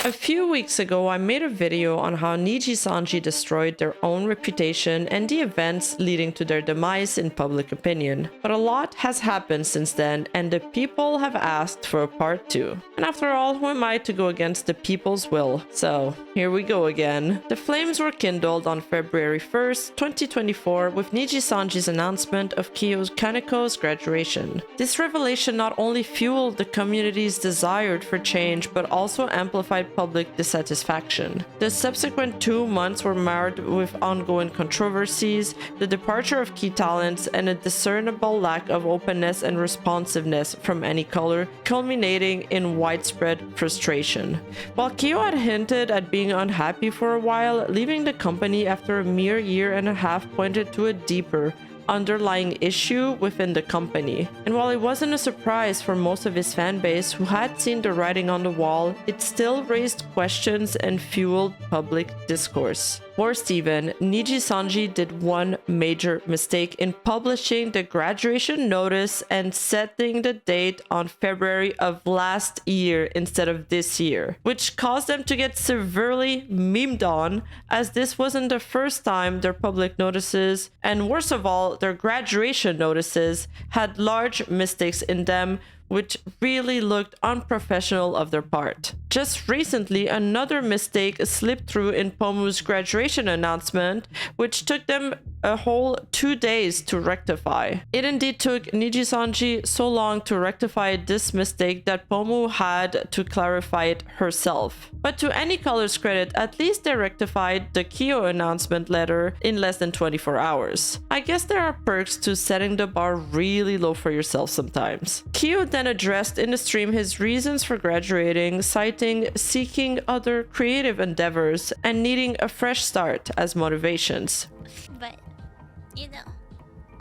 A few weeks ago, I made a video on how Nijisanji destroyed their own reputation and the events leading to their demise in public opinion. But a lot has happened since then, and the people have asked for a part 2. And after all, who am I to go against the people's will? So, here we go again. The flames were kindled on February 1st, 2024 with Nijisanji's announcement of Kyo Kaneko's graduation. This revelation not only fueled the community's desire for change, but also amplified public dissatisfaction. The subsequent 2 months were marred with ongoing controversies, the departure of key talents, and a discernible lack of openness and responsiveness from any color, culminating in widespread frustration. While Kyo had hinted at being unhappy for a while, leaving the company after a mere year and a half pointed to a deeper, underlying issue within the company. And while it wasn't a surprise for most of his fanbase who had seen the writing on the wall, it still raised questions and fueled public discourse. Worst even, Nijisanji did one major mistake in publishing the graduation notice and setting the date on February of last year instead of this year, which caused them to get severely memed on, as this wasn't the first time their public notices, and worst of all, their graduation notices, had large mistakes in them, which really looked unprofessional of their part. Just recently, another mistake slipped through in Pomu's graduation announcement, which took them a whole 2 days to rectify. It indeed took Nijisanji so long to rectify this mistake that Pomu had to clarify it herself. But to any color's credit, at least they rectified the Kyo announcement letter in less than 24 hours. I guess there are perks to setting the bar really low for yourself sometimes. Kyo then addressed in the stream his reasons for graduating, citing seeking other creative endeavors and needing a fresh start as motivations. But,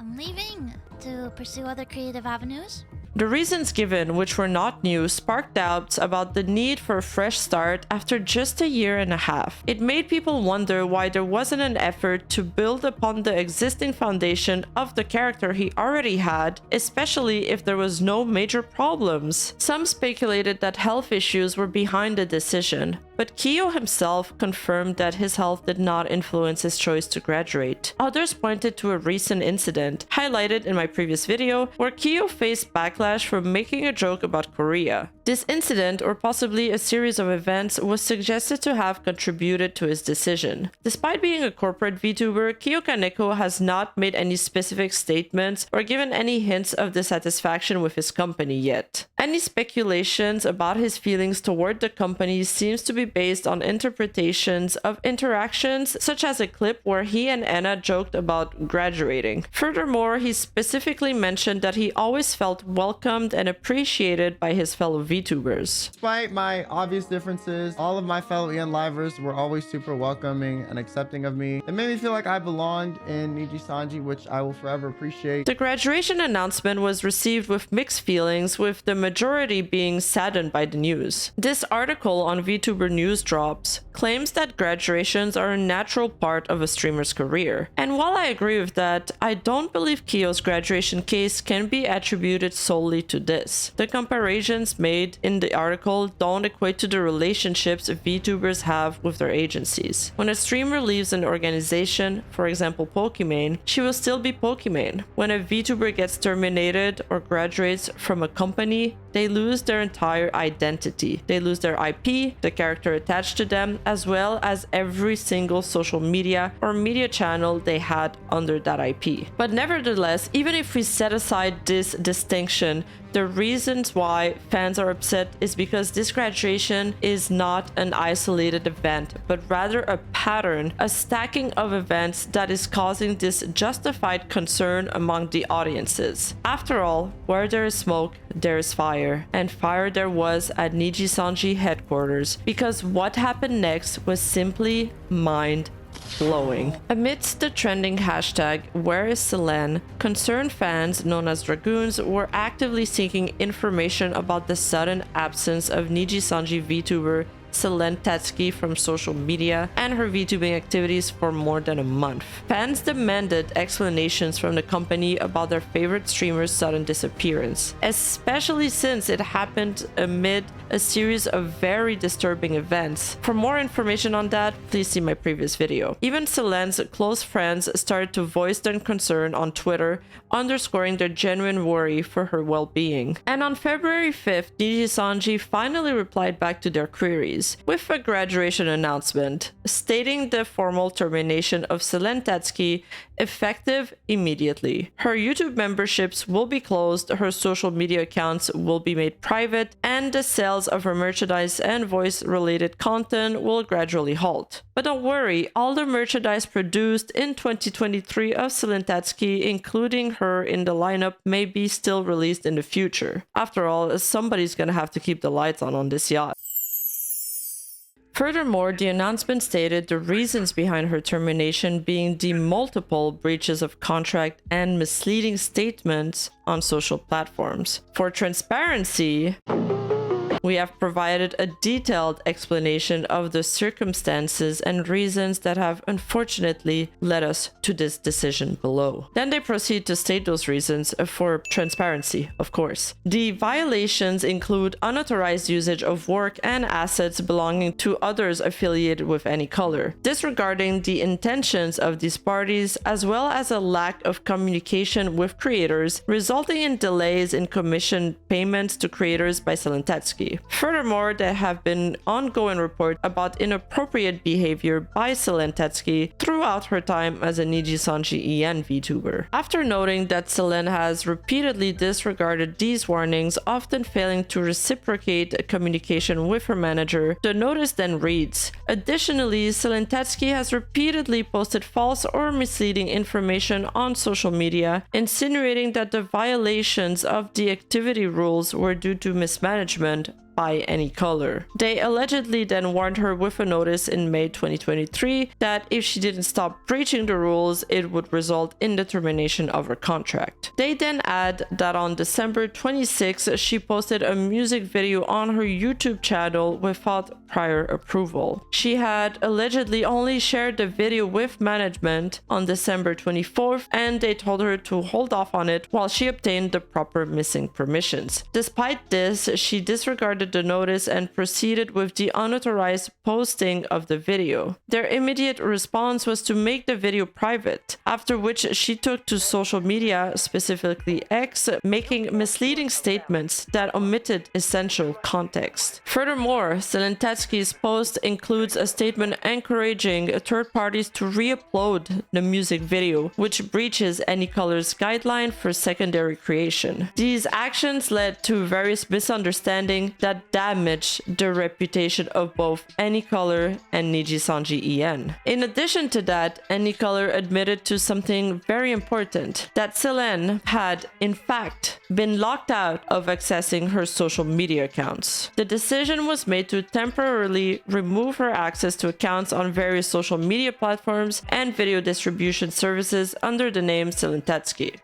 I'm leaving to pursue other creative avenues. The reasons given, which were not new, sparked doubts about the need for a fresh start after just a year and a half. It made people wonder why there wasn't an effort to build upon the existing foundation of the character he already had, especially if there was no major problems. Some speculated that health issues were behind the decision, but Kyo himself confirmed that his health did not influence his choice to graduate. Others pointed to a recent incident, highlighted in my previous video, where Kyo faced backlash for making a joke about Korea. This incident, or possibly a series of events, was suggested to have contributed to his decision. Despite being a corporate VTuber, Kyo Kaneko has not made any specific statements or given any hints of dissatisfaction with his company yet. Any speculations about his feelings toward the company seems to be based on interpretations of interactions, such as a clip where he and Anna joked about graduating. Furthermore, he specifically mentioned that he always felt welcomed and appreciated by his fellow VTubers. Despite my obvious differences, all of my fellow Livers were always super welcoming and accepting of me. It made me feel like I belonged in Nijisanji, which I will forever appreciate. The graduation announcement was received with mixed feelings, with the majority being saddened by the news. This article on VTuber News Drops claims that graduations are a natural part of a streamer's career. And while I agree with that, I don't believe Kyo's graduation case can be attributed solely to this. The comparisons made in the article don't equate to the relationships VTubers have with their agencies. When a streamer leaves an organization, for example Pokimane, she will still be Pokimane. When a VTuber gets terminated or graduates from a company, they lose their entire identity. They lose their IP, the character attached to them, as well as every single social media or media channel they had under that IP. But nevertheless, even if we set aside this distinction, the reasons why fans are upset is because this graduation is not an isolated event, but rather a pattern, a stacking of events that is causing this justified concern among the audiences. After all, where there is smoke, there is fire, and fire there was at Nijisanji headquarters, because what happened next was simply mind-blowing. Amidst the trending hashtag Where is Selen, concerned fans known as Dragoons were actively seeking information about the sudden absence of Nijisanji VTuber Selen Tatsuki from social media and her VTubing activities for more than a month. Fans demanded explanations from the company about their favorite streamer's sudden disappearance, especially since it happened amid a series of very disturbing events. For more information on that, please see my previous video. Even Selen's close friends started to voice their concern on Twitter, underscoring their genuine worry for her well-being. And on February 5th, Nijisanji finally replied back to their queries with a graduation announcement, stating the formal termination of Selen Tatsuki effective immediately. Her YouTube memberships will be closed, her social media accounts will be made private, and the sales of her merchandise and voice-related content will gradually halt. But don't worry, all the merchandise produced in 2023 of Selen Tatsuki, including her in the lineup, may be still released in the future. After all, somebody's gonna have to keep the lights on this yacht. Furthermore, the announcement stated the reasons behind her termination being the multiple breaches of contract and misleading statements on social platforms. For transparency, we have provided a detailed explanation of the circumstances and reasons that have unfortunately led us to this decision below. Then they proceed to state those reasons for transparency, of course. The violations include unauthorized usage of work and assets belonging to others affiliated with any color, disregarding the intentions of these parties, as well as a lack of communication with creators, resulting in delays in commission payments to creators by Selen Tatsuki. Furthermore, there have been ongoing reports about inappropriate behavior by Selen Tatsuki throughout her time as a Nijisanji EN VTuber. After noting that Selen has repeatedly disregarded these warnings, often failing to reciprocate communication with her manager, the notice then reads, "Additionally, Selen Tatsuki has repeatedly posted false or misleading information on social media, insinuating that the violations of the activity rules were due to mismanagement by any color." They allegedly then warned her with a notice in May 2023 that if she didn't stop breaching the rules, it would result in the termination of her contract. They then add that on December 26th, she posted a music video on her YouTube channel without prior approval. She had allegedly only shared the video with management on December 24th, and they told her to hold off on it while she obtained the proper missing permissions. Despite this, she disregarded the notice and proceeded with the unauthorized posting of the video. Their immediate response was to make the video private, after which she took to social media, specifically X, making misleading statements that omitted essential context. Furthermore, Selen Tatsuki's post includes a statement encouraging third parties to re-upload the music video, which breaches any color's guideline for secondary creation. These actions led to various misunderstandings that damage the reputation of both Anycolor and Nijisanji EN. In addition to that, Anycolor admitted to something very important, that Selen had, in fact, been locked out of accessing her social media accounts. The decision was made to temporarily remove her access to accounts on various social media platforms and video distribution services under the name Selen Tatsuki.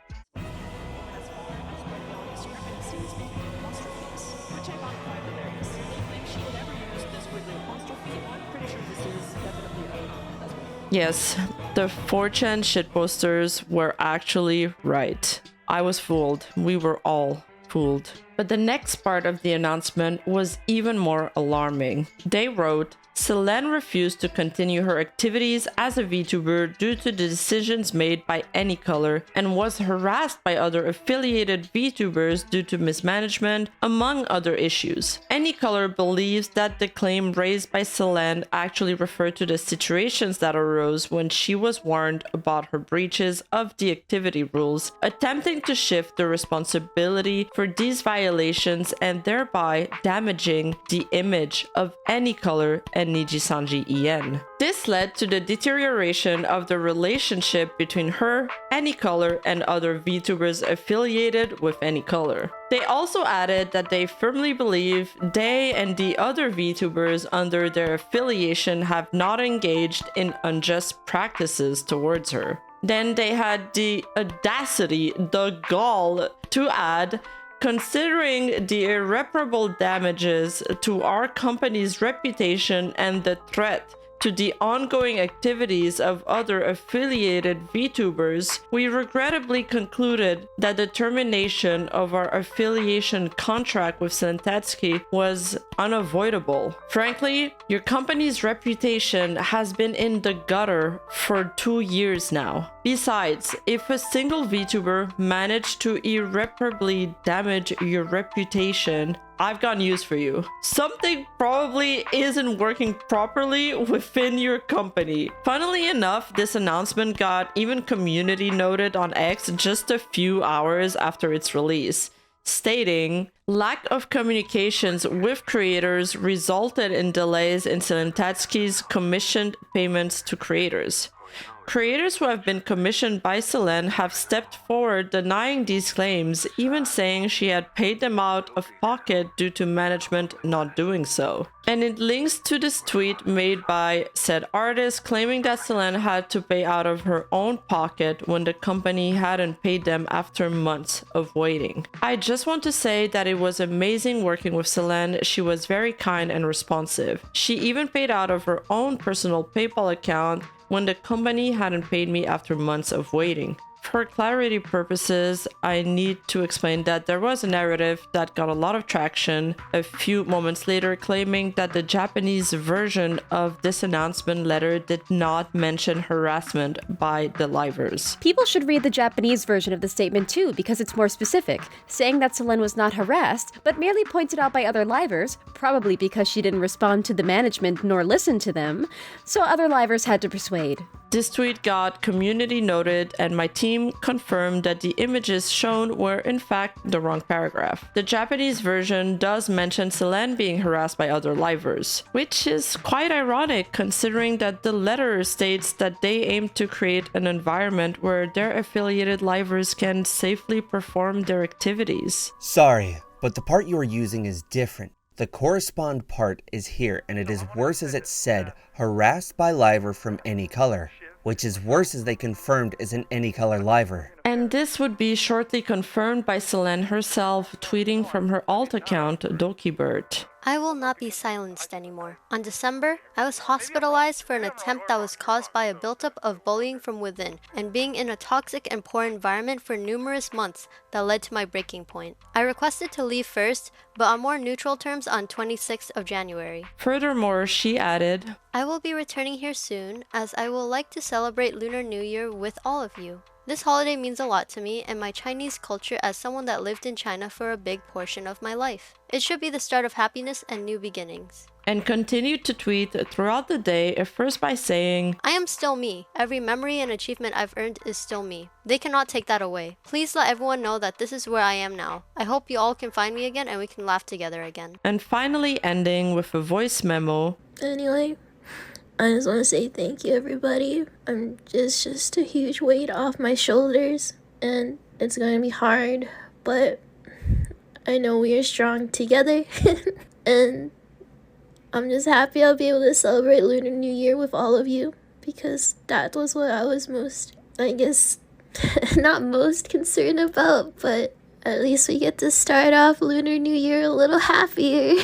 Yes, the 4chan shitposters were actually right. I was fooled. We were all fooled. But the next part of the announcement was even more alarming. They wrote, "Selen refused to continue her activities as a VTuber due to the decisions made by Anycolor and was harassed by other affiliated VTubers due to mismanagement, among other issues." Anycolor believes that the claim raised by Selen actually referred to the situations that arose when she was warned about her breaches of the activity rules, attempting to shift the responsibility for these violations and thereby damaging the image of Anycolor and Nijisanji EN. This led to the deterioration of the relationship between her, Anycolor, and other VTubers affiliated with Anycolor. They also added that they firmly believe they and the other VTubers under their affiliation have not engaged in unjust practices towards her. Then they had the audacity, the gall, to add, Considering the irreparable damages to our company's reputation and the threat to the ongoing activities of other affiliated VTubers, we regrettably concluded that the termination of our affiliation contract with Selen Tatsuki was unavoidable. Frankly, your company's reputation has been in the gutter for 2 years now. Besides, if a single VTuber managed to irreparably damage your reputation, I've got news for you. Something probably isn't working properly within your company. Funnily enough, this announcement got even community noted on X just a few hours after its release, stating, lack of communications with creators resulted in delays in Selen Tatsuki's commissioned payments to creators. Creators who have been commissioned by Selen have stepped forward denying these claims, even saying she had paid them out of pocket due to management not doing so. And it links to this tweet made by said artist claiming that Selen had to pay out of her own pocket when the company hadn't paid them after months of waiting. I just want to say that it was amazing working with Selen. She was very kind and responsive. She even paid out of her own personal PayPal account when the company hadn't paid me after months of waiting. For clarity purposes, I need to explain that there was a narrative that got a lot of traction a few moments later claiming that the Japanese version of this announcement letter did not mention harassment by the livers. People should read the Japanese version of the statement too, because it's more specific, saying that Selen was not harassed, but merely pointed out by other livers, probably because she didn't respond to the management nor listen to them, so other livers had to persuade. This tweet got community noted, and my team confirmed that the images shown were in fact the wrong paragraph. The Japanese version does mention Selen being harassed by other livers, which is quite ironic considering that the letter states that they aim to create an environment where their affiliated livers can safely perform their activities. Sorry, but the part you are using is different. The correspond part is here, and it is worse as it said, harassed by liver from any color, which is worse as they confirmed is an any color liver. And this would be shortly confirmed by Selen herself, tweeting from her alt account, DokiBird. I will not be silenced anymore. On December, I was hospitalized for an attempt that was caused by a buildup of bullying from within and being in a toxic and poor environment for numerous months that led to my breaking point. I requested to leave first, but on more neutral terms on 26th of January. Furthermore, she added, I will be returning here soon as I will like to celebrate Lunar New Year with all of you. This holiday means a lot to me and my Chinese culture as someone that lived in China for a big portion of my life. It should be the start of happiness and new beginnings. And continued to tweet throughout the day, at first by saying, I am still me. Every memory and achievement I've earned is still me. They cannot take that away. Please let everyone know that this is where I am now. I hope you all can find me again and we can laugh together again. And finally ending with a voice memo. Anyway, I just want to say thank you, everybody. Just a huge weight off my shoulders, and it's going to be hard, but I know we are strong together, and I'm just happy I'll be able to celebrate Lunar New Year with all of you, because that was what I was most, I guess, not most concerned about, but at least we get to start off Lunar New Year a little happier.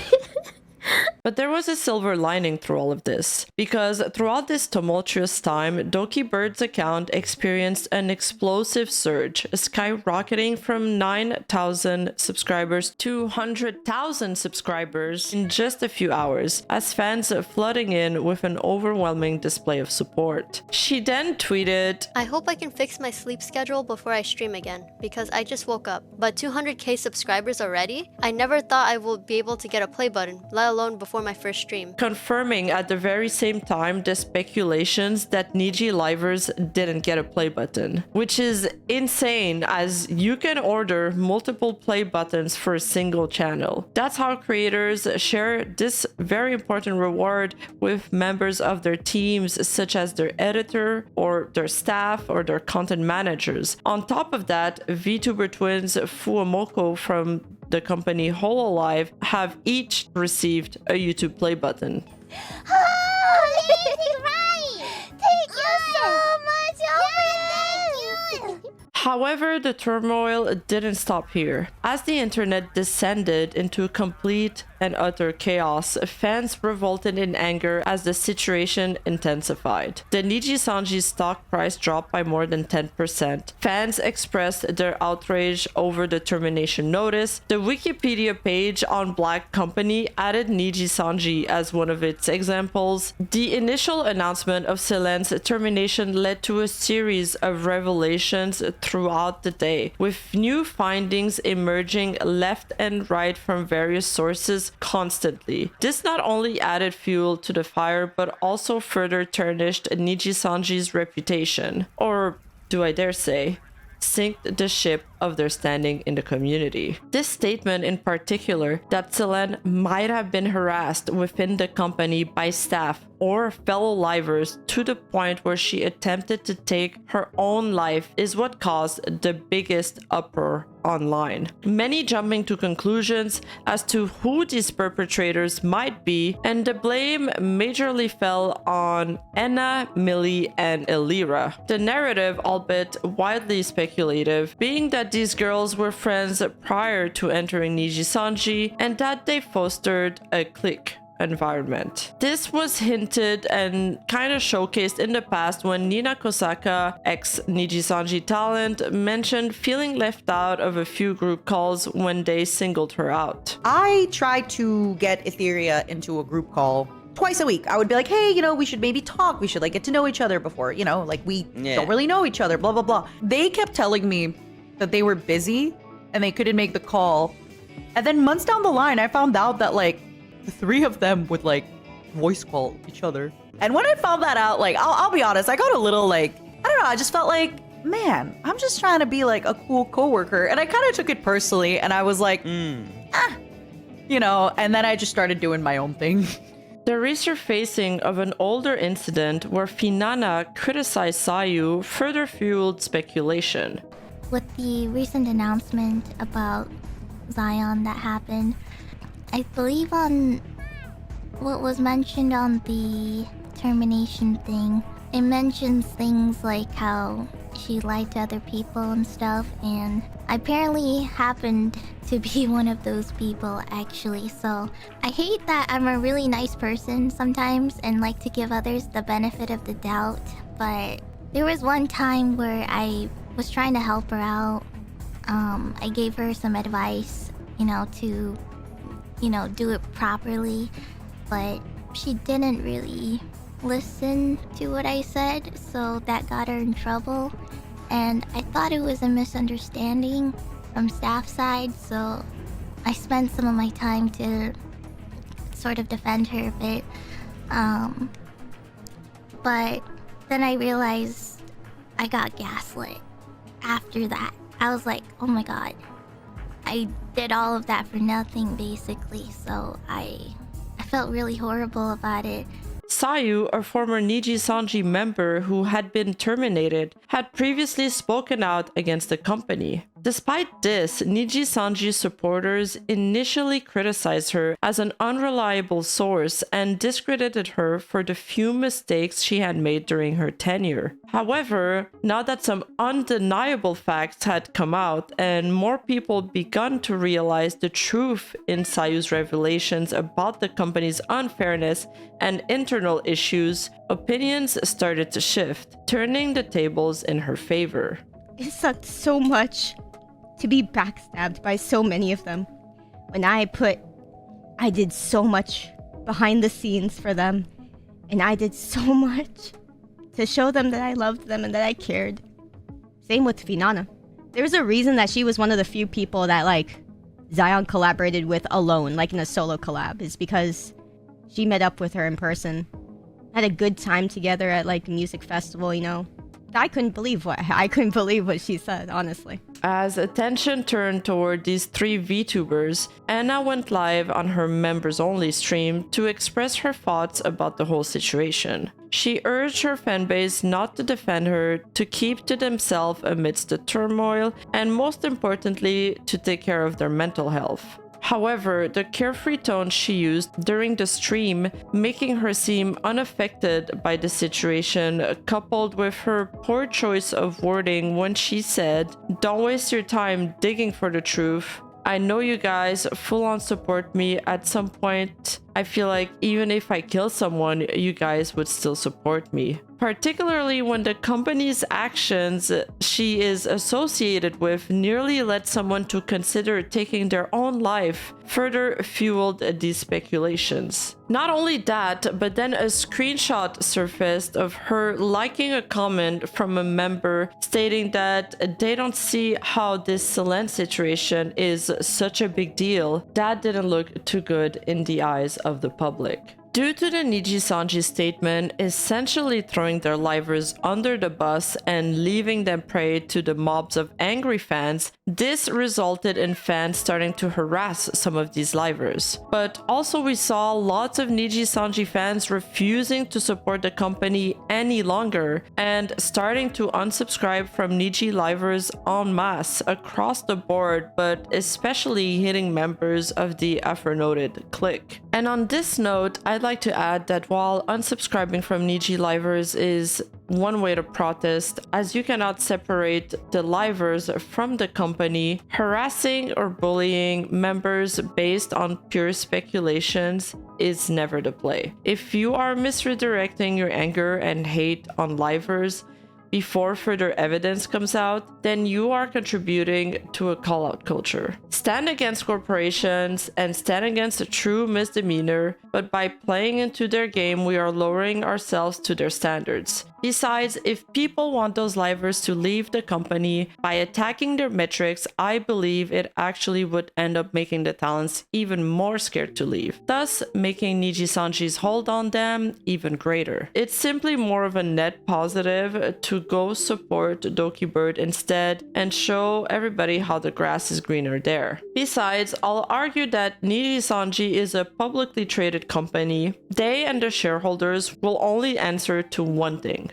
But there was a silver lining through all of this, because throughout this tumultuous time, DokiBird's account experienced an explosive surge, skyrocketing from 9,000 subscribers to 100,000 subscribers in just a few hours, as fans flooding in with an overwhelming display of support. She then tweeted, I hope I can fix my sleep schedule before I stream again, because I just woke up. But 200k subscribers already? I never thought I would be able to get a play button, let alone before my first stream. Confirming at the very same time the speculations that Niji livers didn't get a play button, which is insane as you can order multiple play buttons for a single channel. That's how creators share this very important reward with members of their teams, such as their editor or their staff or their content managers. On top of that, VTuber twins Fuamoko from the company Hololive have each received a YouTube play button. Right! Thank you so much! Thank you! However, the turmoil didn't stop here. As the internet descended into complete and utter chaos, fans revolted in anger as the situation intensified. The Nijisanji stock price dropped by more than 10%. Fans expressed their outrage over the termination notice. The Wikipedia page on Black Company added Nijisanji as one of its examples. The initial announcement of Selen's termination led to a series of revelations throughout the day, with new findings emerging left and right from various sources constantly. This not only added fuel to the fire, but also further tarnished Nijisanji's reputation. Or do I dare say, sinked the ship of their standing in the community. This statement in particular, that Selen might have been harassed within the company by staff or fellow livers to the point where she attempted to take her own life, is what caused the biggest uproar online. Many jumping to conclusions as to who these perpetrators might be, and the blame majorly fell on Enna, Millie, and Elira. The narrative, albeit widely speculative, being that these girls were friends prior to entering Nijisanji and that they fostered a clique environment. This was hinted and kind of showcased in the past when Nina Kosaka, ex-Nijisanji talent, mentioned feeling left out of a few group calls when they singled her out. I tried to get Etheria into a group call twice a week. I would be like, hey, we should maybe talk. We should get to know each other before, we don't really know each other, blah, blah, blah. They kept telling me that they were busy and they couldn't make the call. And then months down the line, I found out that the three of them would voice call each other. And when I found that out, I'll be honest, I got a little I don't know, I just felt man, I'm just trying to be a cool coworker. And I kind of took it personally and I was and then I just started doing my own thing. The resurfacing of an older incident where Finana criticized Sayu further fueled speculation. With the recent announcement about Zion that happened, I believe on what was mentioned on the termination thing, it mentions things like how she lied to other people and stuff, and I apparently happened to be one of those people actually. So I hate that I'm a really nice person sometimes and like to give others the benefit of the doubt, but there was one time where I was trying to help her out. I gave her some advice, to do it properly, but she didn't really listen to what I said, so that got her in trouble. And I thought it was a misunderstanding from staff side, so I spent some of my time to sort of defend her a bit. But then I realized I got gaslit after that. I was like, oh my god, I did all of that for nothing basically, so I felt really horrible about it. Sayu, a former Nijisanji member who had been terminated, had previously spoken out against the company. Despite this, Nijisanji supporters initially criticized her as an unreliable source and discredited her for the few mistakes she had made during her tenure. However, now that some undeniable facts had come out and more people begun to realize the truth in Sayu's revelations about the company's unfairness and internal issues, opinions started to shift, turning the tables in her favor. It sucked so much to be backstabbed by so many of them. When I did so much behind the scenes for them, and I did so much to show them that I loved them and that I cared. Same with Finana. There's a reason that she was one of the few people that Zion collaborated with alone, in a solo collab, is because she met up with her in person, had a good time together at a music festival, I couldn't believe what she said, honestly. As attention turned toward these three VTubers, Anna went live on her members-only stream to express her thoughts about the whole situation. She urged her fanbase not to defend her, to keep to themselves amidst the turmoil, and most importantly, to take care of their mental health. However, the carefree tone she used during the stream, making her seem unaffected by the situation, coupled with her poor choice of wording when she said, "Don't waste your time digging for the truth. I know you guys full on support me at some point. I feel like even if I kill someone, you guys would still support me." Particularly when the company's actions she is associated with nearly led someone to consider taking their own life, further fueled these speculations. Not only that, but then a screenshot surfaced of her liking a comment from a member stating that they don't see how this Selen situation is such a big deal. That didn't look too good in the eyes of the public. Due to the Nijisanji statement essentially throwing their livers under the bus and leaving them prey to the mobs of angry fans, this resulted in fans starting to harass some of these livers. But also we saw lots of Nijisanji fans refusing to support the company any longer and starting to unsubscribe from Niji livers en masse across the board, but especially hitting members of the aforementioned clique. And on this note, I'd like to add that while unsubscribing from Niji livers is one way to protest, as you cannot separate the livers from the company, harassing or bullying members based on pure speculations is never the play. If you are misredirecting your anger and hate on livers before further evidence comes out, then you are contributing to a call-out culture. Stand against corporations and stand against a true misdemeanor, but by playing into their game, we are lowering ourselves to their standards. Besides, if people want those livers to leave the company by attacking their metrics, I believe it actually would end up making the talents even more scared to leave, thus making Nijisanji's hold on them even greater. It's simply more of a net positive to go support Dokibird instead and show everybody how the grass is greener there. Besides, I'll argue that Nijisanji is a publicly traded company. They and their shareholders will only answer to one thing: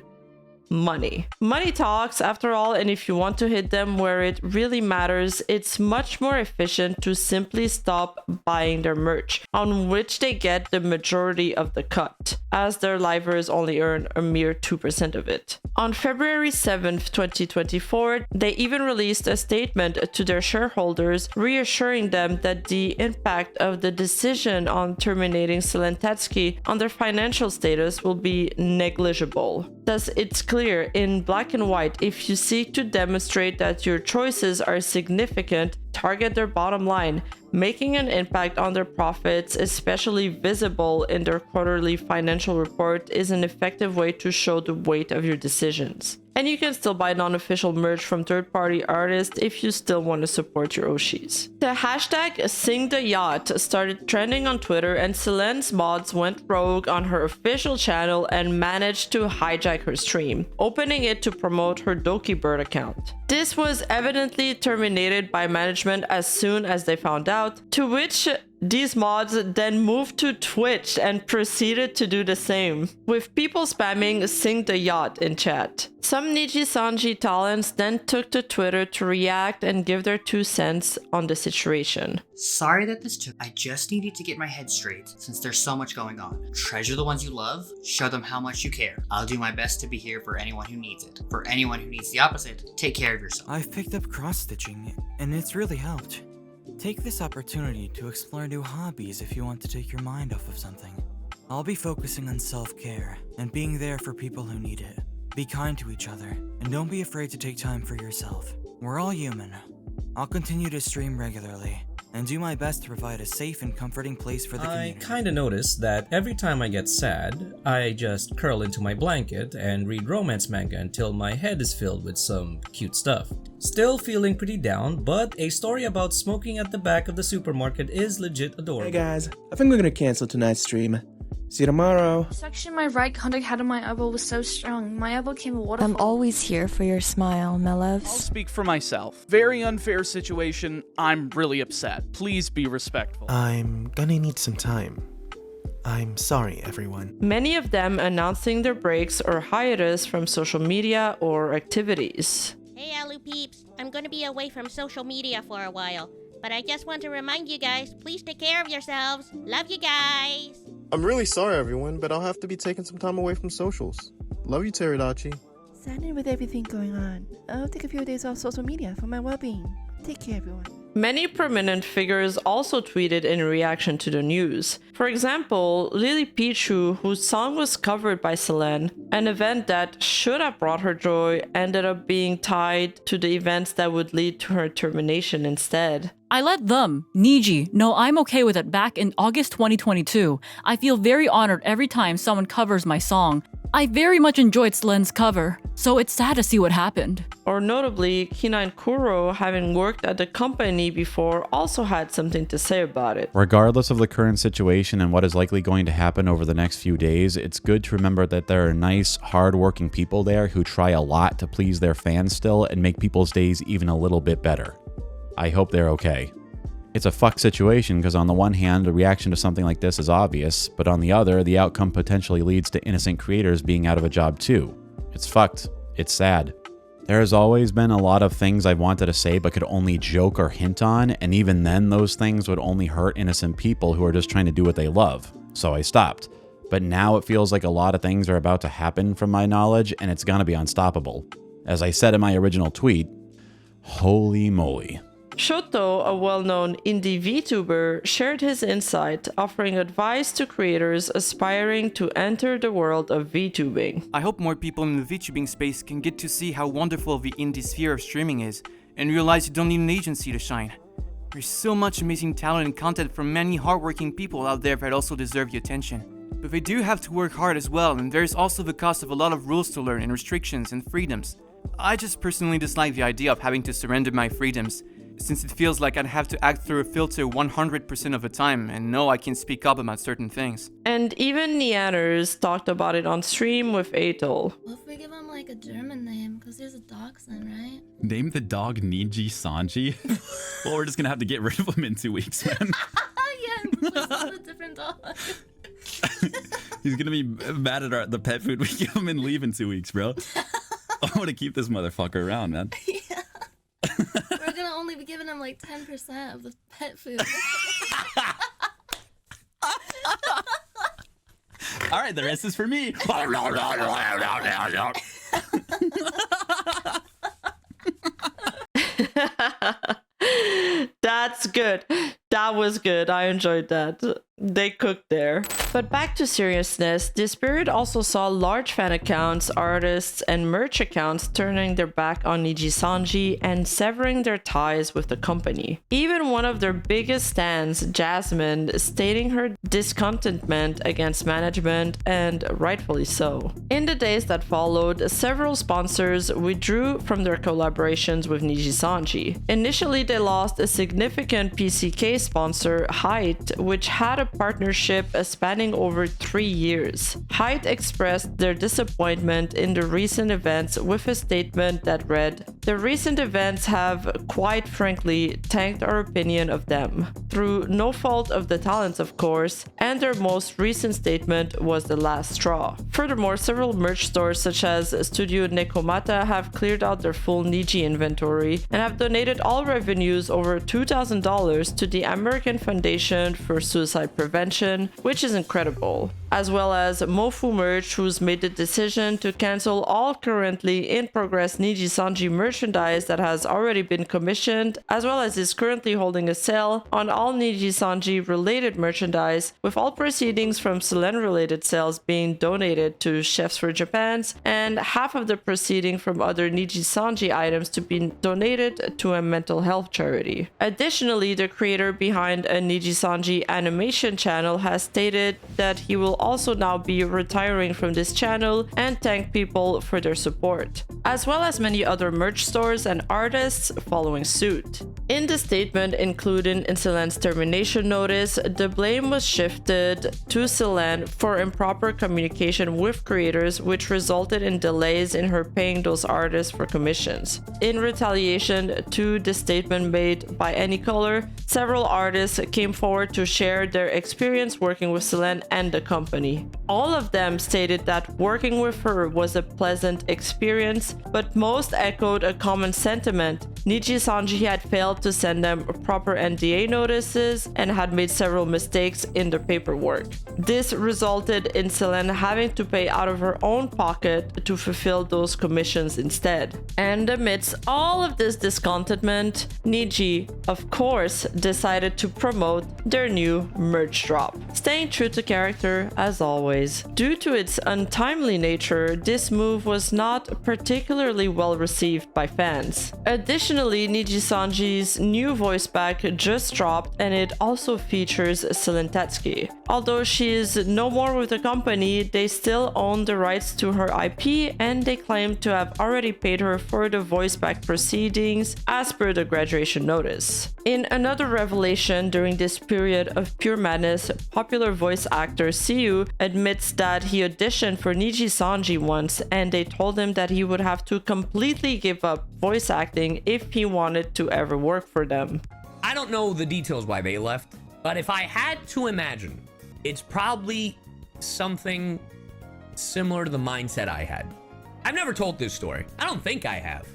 money. Money talks after all, and if you want to hit them where it really matters, it's much more efficient to simply stop buying their merch, on which they get the majority of the cut, as their livers only earn a mere 2% of it. On February 7th, 2024, they even released a statement to their shareholders reassuring them that the impact of the decision on terminating Selen Tatsuki on their financial status will be negligible. Thus, it's clear in black and white, if you seek to demonstrate that your choices are significant, target their bottom line, making an impact on their profits, especially visible in their quarterly financial report, is an effective way to show the weight of your decisions. And you can still buy non-official merch from third-party artists if you still want to support your Oshis. The hashtag SINKTHEYACHT started trending on Twitter, and Selen's mods went rogue on her official channel and managed to hijack her stream, opening it to promote her Dokibird account. This was evidently terminated by management as soon as they found out, to which these mods then moved to Twitch and proceeded to do the same, with people spamming SINKTHEYACHT in chat. Some Nijisanji talents then took to Twitter to react and give their 2 cents on the situation. Sorry that this took. I just needed to get my head straight since there's so much going on. Treasure the ones you love, show them how much you care. I'll do my best to be here for anyone who needs it. For anyone who needs the opposite, take care of yourself. I've picked up cross-stitching, and it's really helped. Take this opportunity to explore new hobbies if you want to take your mind off of something. I'll be focusing on self-care and being there for people who need it. Be kind to each other, and don't be afraid to take time for yourself. We're all human. I'll continue to stream regularly and do my best to provide a safe and comforting place for the community. I kinda noticed that every time I get sad, I just curl into my blanket and read romance manga until my head is filled with some cute stuff. Still feeling pretty down, but a story about smoking at the back of the supermarket is legit adorable. Hey guys, I think we're gonna cancel tonight's stream. See you tomorrow. The section my right contact had on my elbow was so strong. My elbow came a waterfall. I'm always here for your smile, my loves. I'll speak for myself. Very unfair situation. I'm really upset. Please be respectful. I'm gonna need some time. I'm sorry, everyone. Many of them announcing their breaks or hiatus from social media or activities. Hey, Alu peeps. I'm gonna be away from social media for a while. but I just want to remind you guys, please take care of yourselves. Love you guys. I'm really sorry, everyone, but I'll have to be taking some time away from socials. Love you, Teridachi. Saddened with everything going on. I'll take a few days off social media for my well-being. Take care, everyone. Many prominent figures also tweeted in reaction to the news. For example, Lily Pichu, whose song was covered by Selen, an event that should have brought her joy, ended up being tied to the events that would lead to her termination instead. I let them, Niji, know I'm okay with it back in August 2022. I feel very honored every time someone covers my song. I very much enjoyed Selen's cover, so it's sad to see what happened. Or notably, Kina and Kuro, having worked at the company before, also had something to say about it. Regardless of the current situation and what is likely going to happen over the next few days, it's good to remember that there are nice, hard-working people there who try a lot to please their fans still and make people's days even a little bit better. I hope they're okay. It's a fuck situation because on the one hand, the reaction to something like this is obvious, but on the other, the outcome potentially leads to innocent creators being out of a job too. It's fucked. It's sad. There has always been a lot of things I wanted to say but could only joke or hint on, and even then those things would only hurt innocent people who are just trying to do what they love. So I stopped. But now it feels like a lot of things are about to happen from my knowledge, and it's gonna be unstoppable. As I said in my original tweet, holy moly. Shoto, a well-known indie VTuber, shared his insight, offering advice to creators aspiring to enter the world of VTubing. I hope more people in the VTubing space can get to see how wonderful the indie sphere of streaming is, and realize you don't need an agency to shine. There's so much amazing talent and content from many hardworking people out there that also deserve your attention. But they do have to work hard as well, and there's also the cost of a lot of rules to learn and restrictions and freedoms. I just personally dislike the idea of having to surrender my freedoms, since it feels like I'd have to act through a filter 100% of the time and know I can speak up about certain things. And even Neanners talked about it on stream with Atol. What if we give him like a German name? Because he's a dachshund, right? Name the dog Nijisanji? Well, we're just gonna have to get rid of him in 2 weeks, man. Yeah, this is a different dog. He's gonna be mad at the pet food we give him and leave in 2 weeks, bro. I want to keep this motherfucker around, man. Yeah. We're gonna only be giving him like 10% of the pet food. All right, the rest is for me. That's good. That was good. I enjoyed that. They cooked there. But back to seriousness, this period also saw large fan accounts, artists, and merch accounts turning their back on Nijisanji and severing their ties with the company. Even one of their biggest stans, Jasmine, stating her discontentment against management, and rightfully so. In the days that followed, several sponsors withdrew from their collaborations with Nijisanji. Initially, they lost a significant PCK sponsor, Height, which had a partnership spanning over 3 years. Height expressed their disappointment in the recent events with a statement that read, "The recent events have, quite frankly, tanked our opinion of them. Through no fault of the talents, of course, and their most recent statement was the last straw." Furthermore, several merch stores such as Studio Nekomata have cleared out their full Niji inventory and have donated all revenues over $2,000 to the American Foundation for Suicide Prevention, which is incredible. As well as Mofu Merch, who's made the decision to cancel all currently in progress Nijisanji merchandise that has already been commissioned, as well as is currently holding a sale on all Nijisanji related merchandise, with all proceedings from Selen related sales being donated to Chefs for Japan's, and half of the proceeding from other Nijisanji items to be donated to a mental health charity. Additionally, the creator behind a Nijisanji animation channel has stated that he will also now be retiring from this channel and thank people for their support, as well as many other merch stores and artists following suit. In the statement included in Selen's termination notice, the blame was shifted to Selen for improper communication with creators, which resulted in delays in her paying those artists for commissions. In retaliation to the statement made by Anycolor, several artists came forward to share their experience working with Selen and the company. All of them stated that working with her was a pleasant experience, but most echoed a common sentiment Nijisanji had failed to send them proper NDA notices and had made several mistakes in their paperwork. This resulted in Selen having to pay out of her own pocket to fulfill those commissions instead. And amidst all of this discontentment, Niji, of course, decided to promote their new merch drop, staying true to character as always. Due to its untimely nature, this move was not particularly well received by fans. Additionally, Nijisanji's new voice pack just dropped and it also features Selen Tatsuki. Although she is no more with the company, they still own the rights to her IP and they claim to have already paid her for the voice pack proceedings as per the graduation notice. In another revelation during this period of pure madness, popular voice actor Siu admits that he auditioned for Nijisanji once and they told him that he would have to completely give up voice acting if he wanted to ever work for them. I don't know the details why they left, but if I had to imagine, it's probably something similar to the mindset I had. I've never told this story. I don't think I have.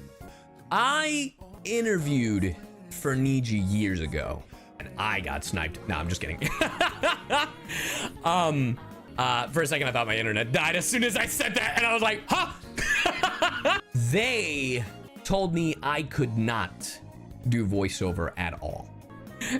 I interviewed for Niji years ago and I got sniped. No, I'm just kidding. For a second I thought my internet died as soon as I said that and I was like, huh? They told me I could not do voiceover at all.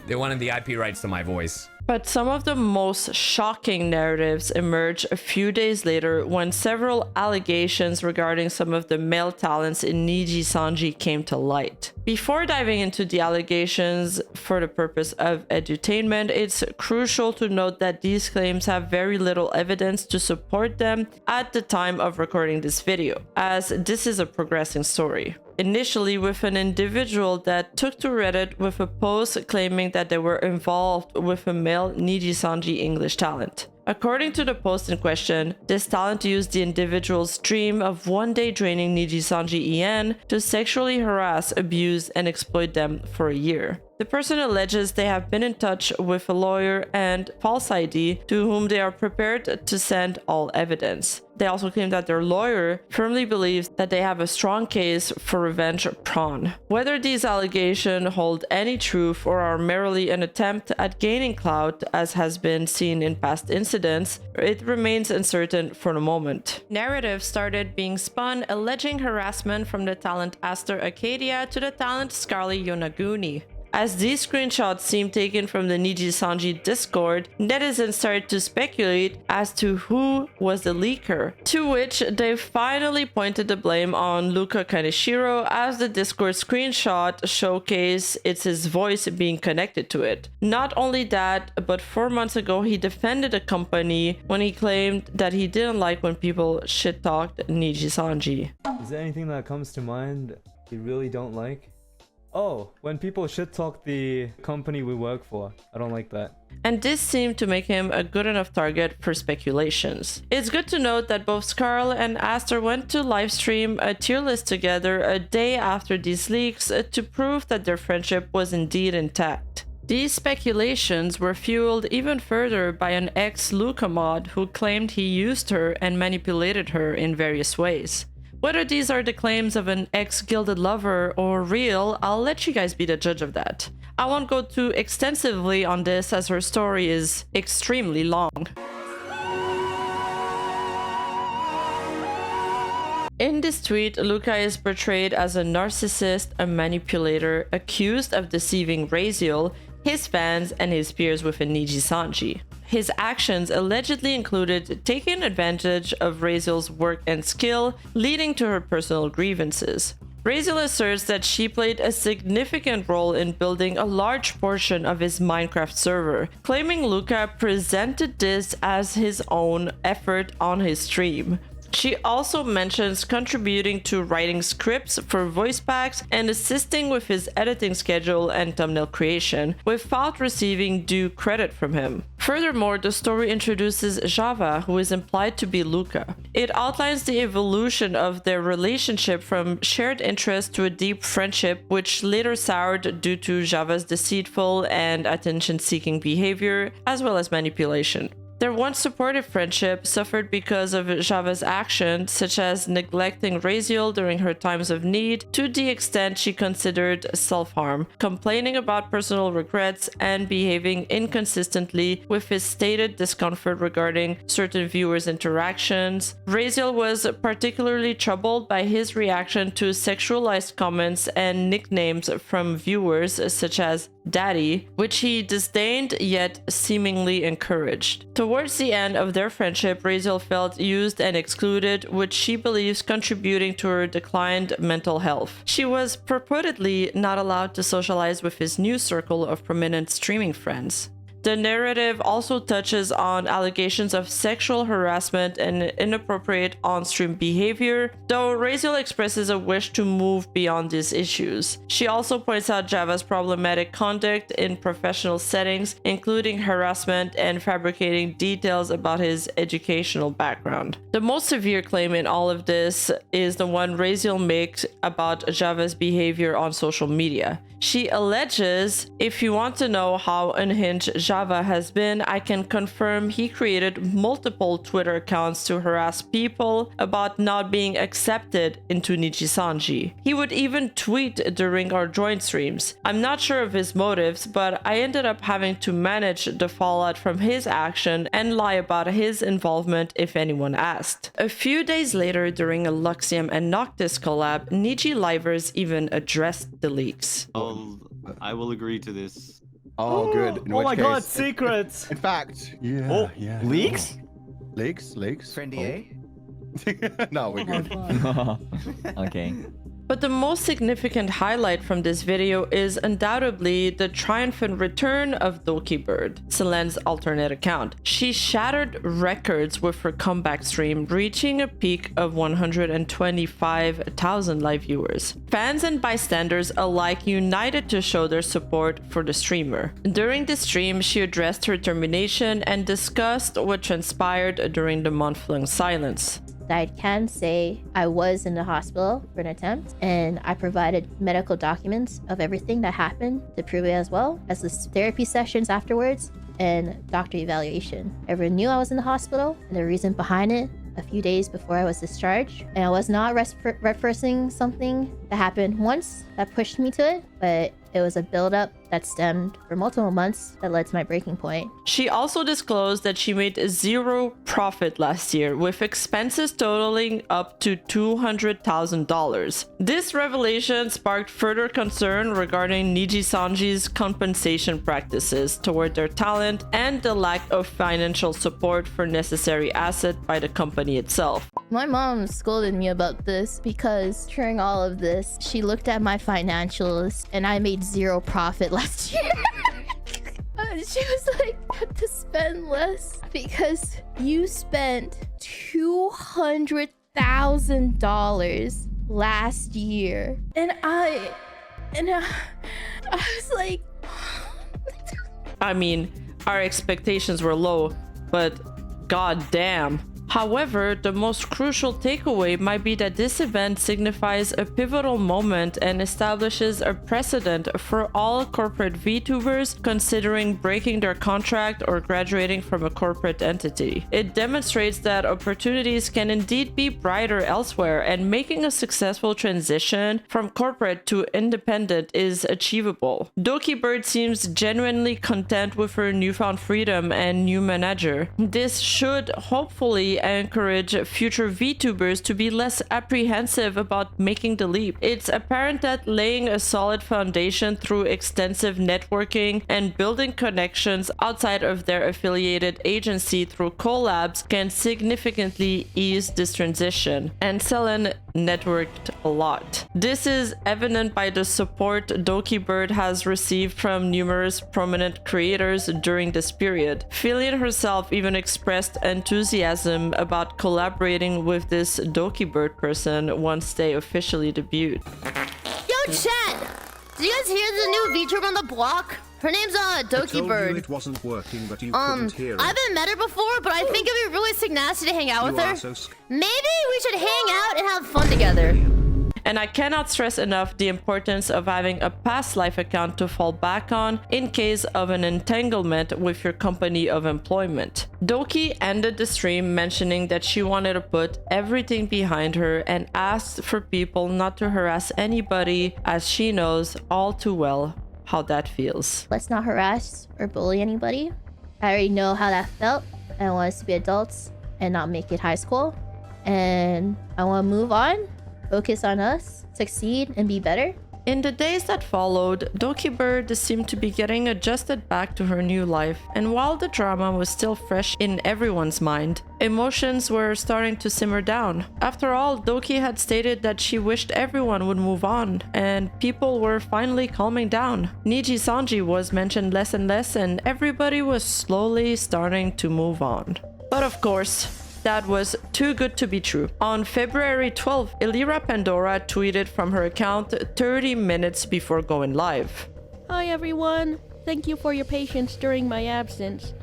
They wanted the IP rights to my voice. But some of the most shocking narratives emerged a few days later when several allegations regarding some of the male talents in Nijisanji came to light. Before diving into the allegations for the purpose of edutainment, it's crucial to note that these claims have very little evidence to support them at the time of recording this video, as this is a progressing story. Initially with an individual that took to Reddit with a post claiming that they were involved with a male Nijisanji English talent. According to the post in question, this talent used the individual's dream of one day draining Nijisanji EN to sexually harass, abuse, and exploit them for a year. The person alleges they have been in touch with a lawyer and false ID to whom they are prepared to send all evidence. They also claim that their lawyer firmly believes that they have a strong case for revenge prawn. Whether these allegations hold any truth or are merely an attempt at gaining clout, as has been seen in past incidents, it remains uncertain for the moment. Narratives started being spun alleging harassment from the talent Aster Acadia to the talent Scarly Yonaguni. As these screenshots seem taken from the Nijisanji Discord, netizens started to speculate as to who was the leaker, to which they finally pointed the blame on Luka Kaneshiro, as the Discord screenshot showcased it's his voice being connected to it. Not only that, but 4 months ago he defended the company when he claimed that he didn't like when people shit-talked Nijisanji. Is there anything that comes to mind you really don't like? Oh, when people shit talk the company we work for. I don't like that. And this seemed to make him a good enough target for speculations. It's good to note that both Scarl and Aster went to livestream a tier list together a day after these leaks to prove that their friendship was indeed intact. These speculations were fueled even further by an ex-Luca mod who claimed he used her and manipulated her in various ways. Whether these are the claims of an ex-gilded lover or real, I'll let you guys be the judge of that. I won't go too extensively on this as her story is extremely long. In this tweet, Luca is portrayed as a narcissist, a manipulator, accused of deceiving Raziel, his fans, and his peers within Nijisanji. His actions allegedly included taking advantage of Raziel's work and skill, leading to her personal grievances. Raziel asserts that she played a significant role in building a large portion of his Minecraft server, claiming Luca presented this as his own effort on his stream. She also mentions contributing to writing scripts for voice packs and assisting with his editing schedule and thumbnail creation, without receiving due credit from him. Furthermore, the story introduces Java, who is implied to be Luca. It outlines the evolution of their relationship from shared interest to a deep friendship, which later soured due to Java's deceitful and attention-seeking behavior, as well as manipulation. Their once supportive friendship suffered because of Java's actions, such as neglecting Raziel during her times of need, to the extent she considered self-harm, complaining about personal regrets, and behaving inconsistently with his stated discomfort regarding certain viewers' interactions. Raziel was particularly troubled by his reaction to sexualized comments and nicknames from viewers such as Daddy, which he disdained yet seemingly encouraged. Towards the end of their friendship, Raziel felt used and excluded, which she believes contributing to her declined mental health. She was purportedly not allowed to socialize with his new circle of prominent streaming friends. The narrative also touches on allegations of sexual harassment and inappropriate on-stream behavior, though Raziel expresses a wish to move beyond these issues. She also points out Java's problematic conduct in professional settings, including harassment and fabricating details about his educational background. The most severe claim in all of this is the one Raziel makes about Java's behavior on social media. She alleges, if you want to know how unhinged Java has been, I can confirm he created multiple Twitter accounts to harass people about not being accepted into Nijisanji. He would even tweet during our joint streams. I'm not sure of his motives, but I ended up having to manage the fallout from his action and lie about his involvement if anyone asked. A few days later, during a Luxium and Noctis collab, Niji Livers even addressed the leaks. I will agree to this. Oh, good. In Oh which my case, god, secrets! In fact, Yeah. leaks? Leaks? Friendly, No, we're good. Okay. But the most significant highlight from this video is undoubtedly the triumphant return of DokiBird, Selen's alternate account. She shattered records with her comeback stream, reaching a peak of 125,000 live viewers. Fans and bystanders alike united to show their support for the streamer. During the stream, she addressed her termination and discussed what transpired during the month-long silence. I can say I was in the hospital for an attempt, and I provided medical documents of everything that happened to prove it, as well as the therapy sessions afterwards and doctor evaluation. Everyone knew I was in the hospital and the reason behind it a few days before I was discharged, and I was not referencing something that happened once that pushed me to it, but it was a buildup that stemmed for multiple months that led to my breaking point. She also disclosed that she made zero profit last year, with expenses totaling up to $200,000. This revelation sparked further concern regarding Nijisanji's compensation practices toward their talent and the lack of financial support for necessary assets by the company itself. My mom scolded me about this because during all of this, she looked at my financials and I made zero profit last year. She was like, you have to spend less because you spent $200,000 last year. And I was like... I mean, our expectations were low, but goddamn. However, the most crucial takeaway might be that this event signifies a pivotal moment and establishes a precedent for all corporate VTubers considering breaking their contract or graduating from a corporate entity. It demonstrates that opportunities can indeed be brighter elsewhere, and making a successful transition from corporate to independent is achievable. DokiBird seems genuinely content with her newfound freedom and new manager. This should hopefully encourage future VTubers to be less apprehensive about making the leap. It's apparent that laying a solid foundation through extensive networking and building connections outside of their affiliated agency through collabs can significantly ease this transition. And Selen networked a lot. This is evident by the support DokiBird has received from numerous prominent creators during this period. Filian herself even expressed enthusiasm about collaborating with this DokiBird person once they officially debuted. Yo, chat! Did you guys hear the new VTuber on the block? Her name's DokiBird. It wasn't working, but you couldn't hear it. I haven't met her before, but I think it'd be really sick nasty to hang out with her. Maybe we should hang out and have fun together. and I cannot stress enough the importance of having a past life account to fall back on in case of an entanglement with your company of employment. Doki ended the stream mentioning that she wanted to put everything behind her and asked for people not to harass anybody, as she knows all too well how that feels. Let's not harass or bully anybody. I already know how that felt. I want us to be adults and not make it high school. And I want to move on, focus on us, succeed, and be better. In the days that followed, DokiBird seemed to be getting adjusted back to her new life, and while the drama was still fresh in everyone's mind, emotions were starting to simmer down. After all, Doki had stated that she wished everyone would move on, and people were finally calming down. Nijisanji was mentioned less and less, and everybody was slowly starting to move on. But of course, that was too good to be true. On February 12th, Elira Pandora tweeted from her account 30 minutes before going live. Hi everyone, thank you for your patience during my absence.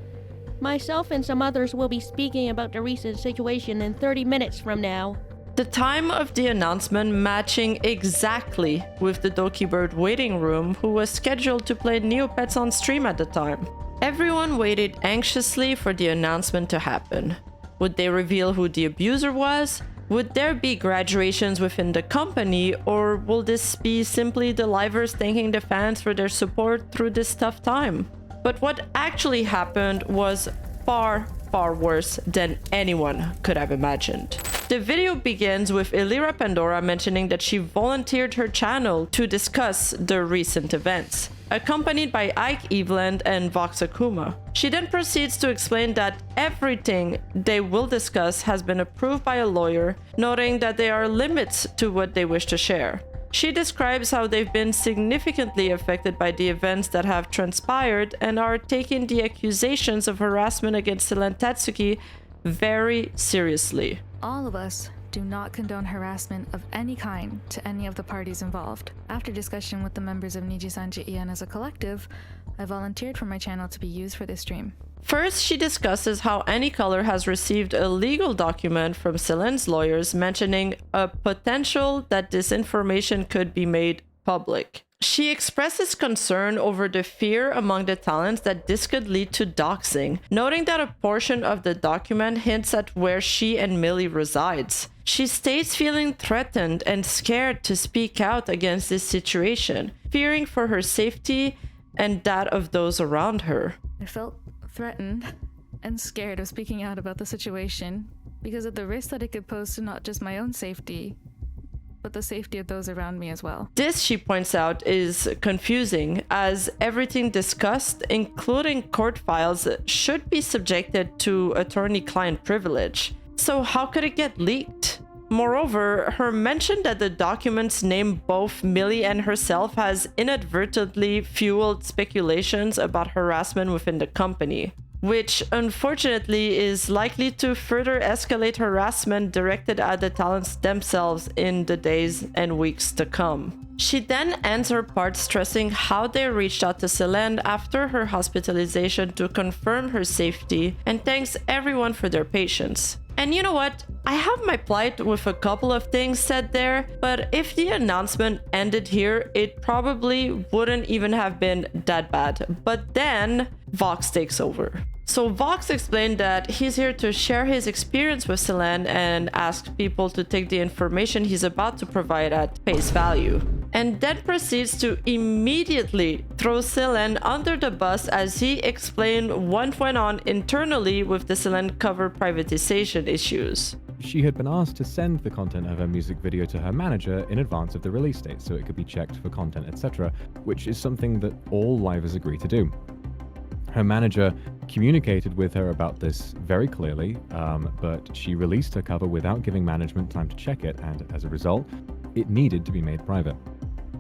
Myself and some others will be speaking about the recent situation in 30 minutes from now. The time of the announcement matching exactly with the DokiBird waiting room, who was scheduled to play Neopets on stream at the time. Everyone waited anxiously for the announcement to happen. Would they reveal who the abuser was? Would there be graduations within the company, or will this be simply the livers thanking the fans for their support through this tough time? But what actually happened was far worse than anyone could have imagined. The video begins with Elira Pandora mentioning that she volunteered her channel to discuss the recent events, accompanied by Ike Eveland and Vox Akuma. She then proceeds to explain that everything they will discuss has been approved by a lawyer, noting that there are limits to what they wish to share. She describes how they've been significantly affected by the events that have transpired and are taking the accusations of harassment against Selen Tatsuki very seriously. All of us do not condone harassment of any kind to any of the parties involved. After discussion with the members of Nijisanji and as a collective, I volunteered for my channel to be used for this stream. First, she discusses how AnyColor has received a legal document from Selen's lawyers mentioning a potential that this information could be made public. She expresses concern over the fear among the talents that this could lead to doxing, noting that a portion of the document hints at where she and Millie resides. She states feeling threatened and scared to speak out against this situation, fearing for her safety and that of those around her. I felt threatened and scared of speaking out about the situation because of the risk that it could pose to not just my own safety, but the safety of those around me as well. This, she points out, is confusing, as everything discussed, including court files, should be subjected to attorney-client privilege. So how could it get leaked? Moreover, her mention that the documents name both Millie and herself has inadvertently fueled speculations about harassment within the company, which unfortunately is likely to further escalate harassment directed at the talents themselves in the days and weeks to come. She then ends her part stressing how they reached out to Selen after her hospitalization to confirm her safety and thanks everyone for their patience. And you know what? I have my plight with a couple of things said there, but if the announcement ended here, it probably wouldn't even have been that bad. But then Vox takes over. So Vox explained that he's here to share his experience with Selen and ask people to take the information he's about to provide at face value. And then proceeds to immediately throw Selen under the bus as he explained what went on internally with the Selen cover privatization issues. She had been asked to send the content of her music video to her manager in advance of the release date so it could be checked for content, etc., which is something that all livers agree to do. Her manager communicated with her about this very clearly, but she released her cover without giving management time to check it, and as a result, it needed to be made private.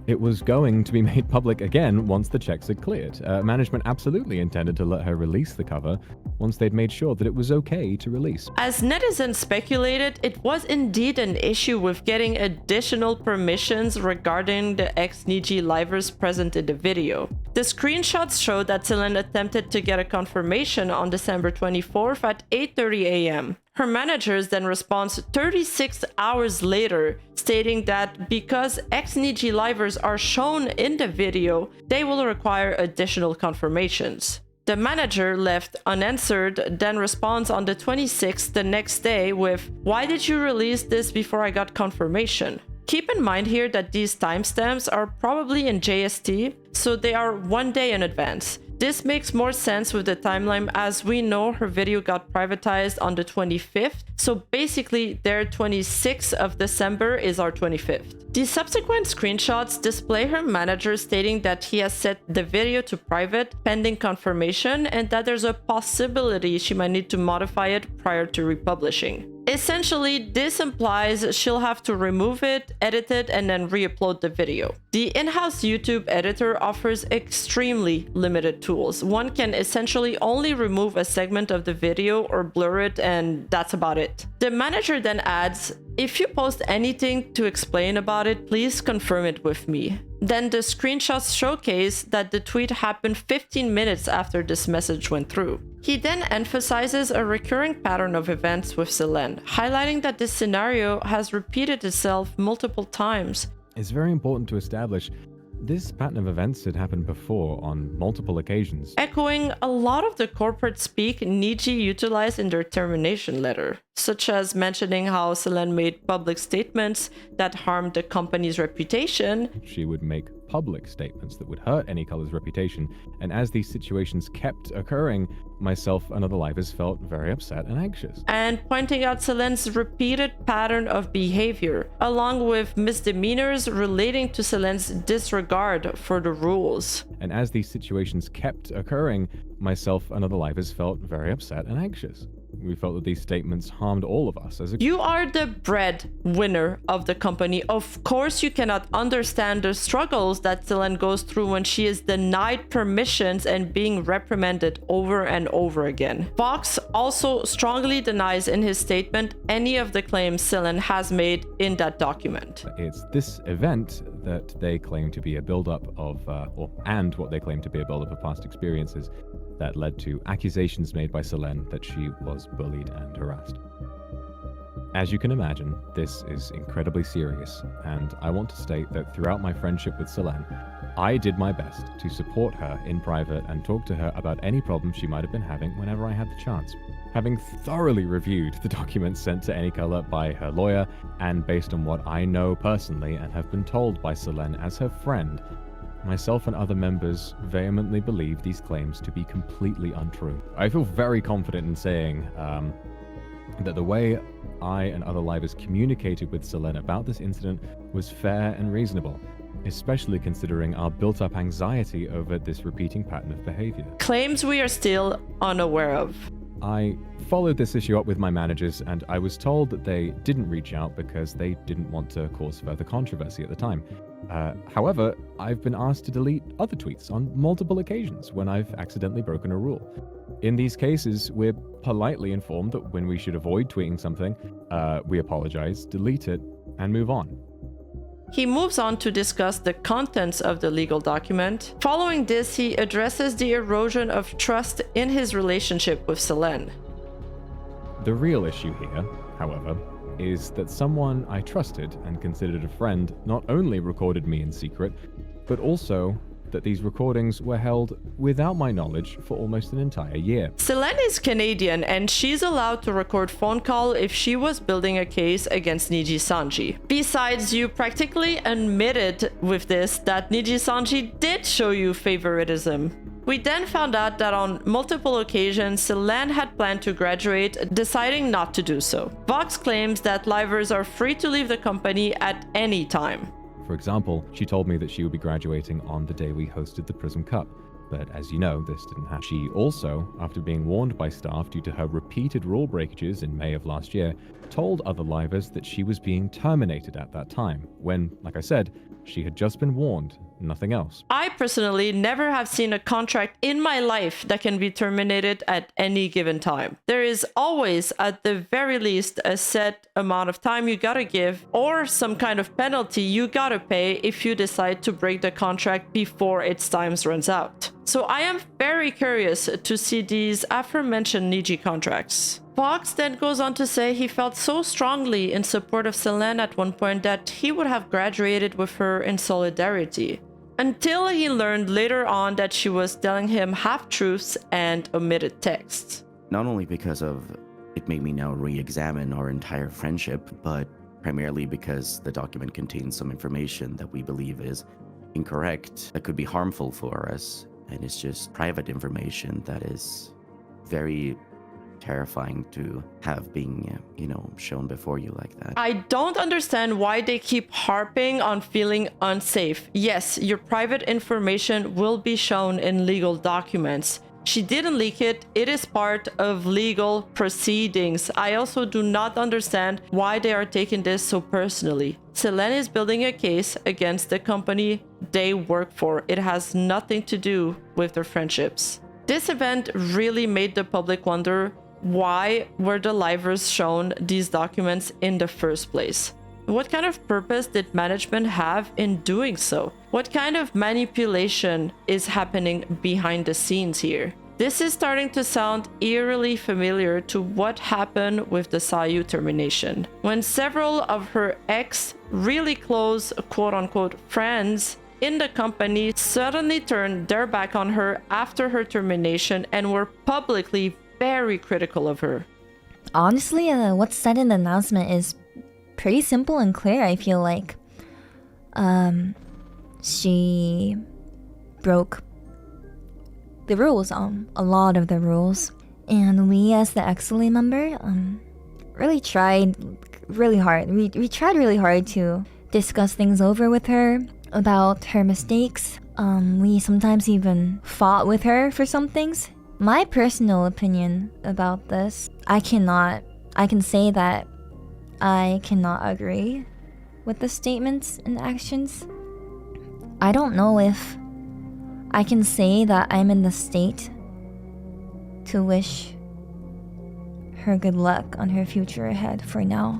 It was going to be made public again once the checks had cleared. Management absolutely intended to let her release the cover once they'd made sure that it was okay to release. As netizens speculated, it was indeed an issue with getting additional permissions regarding the ex-Niji livers present in the video. The screenshots showed that Selen attempted to get a confirmation on December 24th at 8:30 a.m. Her managers then responds 36 hours later, stating that because ex-Niji livers are shown in the video, they will require additional confirmations. The manager, left unanswered, then responds on the 26th the next day with, "Why did you release this before I got confirmation?" Keep in mind here that these timestamps are probably in JST, so they are 1 day in advance. This makes more sense with the timeline, as we know her video got privatized on the 25th, so basically their 26th of December is our 25th. The subsequent screenshots display her manager stating that he has set the video to private pending confirmation and that there's a possibility she might need to modify it prior to republishing. Essentially, this implies she'll have to remove it, edit it, and then re-upload the video. The in-house YouTube editor offers extremely limited tools. One can essentially only remove a segment of the video or blur it, and that's about it. The manager then adds, "If you post anything to explain about it, please confirm it with me." Then the screenshots showcase that the tweet happened 15 minutes after this message went through. He then emphasizes a recurring pattern of events with Selen, highlighting that this scenario has repeated itself multiple times. It's very important to establish this pattern of events had happened before on multiple occasions. Echoing a lot of the corporate speak Niji utilized in their termination letter, such as mentioning how Selen made public statements that harmed the company's reputation. She would make public statements that would hurt any color's reputation, and as these situations kept occurring, myself and other livers felt very upset and anxious. And pointing out Selen's repeated pattern of behavior, along with misdemeanors relating to Selen's disregard for the rules. And as these situations kept occurring, myself and other livers felt very upset and anxious. We felt that these statements harmed all of us as a... You are the breadwinner of the company. Of course you cannot understand the struggles that Selen goes through when she is denied permissions and being reprimanded over and over again. Vox also strongly denies in his statement any of the claims Selen has made in that document. It's this event that they claim to be a build-up of, and what they claim to be a build-up of past experiences that led to accusations made by Selen that she was bullied and harassed. As you can imagine, this is incredibly serious, and I want to state that throughout my friendship with Selen, I did my best to support her in private and talk to her about any problems she might have been having whenever I had the chance. Having thoroughly reviewed the documents sent to Anycolor by her lawyer, and based on what I know personally and have been told by Selen as her friend, myself and other members vehemently believe these claims to be completely untrue. I feel very confident in saying that the way I and other livers communicated with Selen about this incident was fair and reasonable, especially considering our built-up anxiety over this repeating pattern of behavior. Claims we are still unaware of. I followed this issue up with my managers, and I was told that they didn't reach out because they didn't want to cause further controversy at the time. However, I've been asked to delete other tweets on multiple occasions when I've accidentally broken a rule. In these cases, we're politely informed that when we should avoid tweeting something, we apologize, delete it, and move on. He moves on to discuss the contents of the legal document. Following this, he addresses the erosion of trust in his relationship with Selen. The real issue here, however, is that someone I trusted and considered a friend not only recorded me in secret, but also that these recordings were held without my knowledge for almost an entire year. Selen is Canadian and she's allowed to record phone call if she was building a case against Nijisanji. Besides, you practically admitted with this that Nijisanji did show you favoritism. We then found out that on multiple occasions, Selen had planned to graduate, deciding not to do so. Vox claims that livers are free to leave the company at any time. For example, she told me that she would be graduating on the day we hosted the Prism Cup. But as you know, this didn't happen. She also, after being warned by staff due to her repeated rule breakages in May of last year, told other livers that she was being terminated at that time, when, like I said, she had just been warned, nothing else. I personally never have seen a contract in my life that can be terminated at any given time. There is always, at the very least, a set amount of time you gotta give, or some kind of penalty you gotta pay if you decide to break the contract before its time runs out. So I am very curious to see these aforementioned Niji contracts. Fox then goes on to say he felt so strongly in support of Selen at one point that he would have graduated with her in solidarity, until he learned later on that she was telling him half-truths and omitted texts. Not only because of it made me now re-examine our entire friendship, but primarily because the document contains some information that we believe is incorrect, that could be harmful for us, and it's just private information that is very terrifying to have being, shown before you like that. I don't understand why they keep harping on feeling unsafe. Yes, your private information will be shown in legal documents. She didn't leak it. It is part of legal proceedings. I also do not understand why they are taking this so personally. Selen is building a case against the company they work for. It has nothing to do with their friendships. This event really made the public wonder, why were the livers shown these documents in the first place? What kind of purpose did management have in doing so? What kind of manipulation is happening behind the scenes here? This is starting to sound eerily familiar to what happened with the Sayu termination, when several of her really close quote-unquote friends in the company suddenly turned their back on her after her termination and were publicly very critical of her. Honestly, what's said in the announcement is pretty simple and clear, I feel like. She broke the rules, a lot of the rules. And we, as the Exily member, really tried really hard. We tried really hard to discuss things over with her about her mistakes. We sometimes even fought with her for some things. My personal opinion about this, I can say that I cannot agree with the statements and actions. I don't know if I can say that I'm in the state to wish her good luck on her future ahead for now.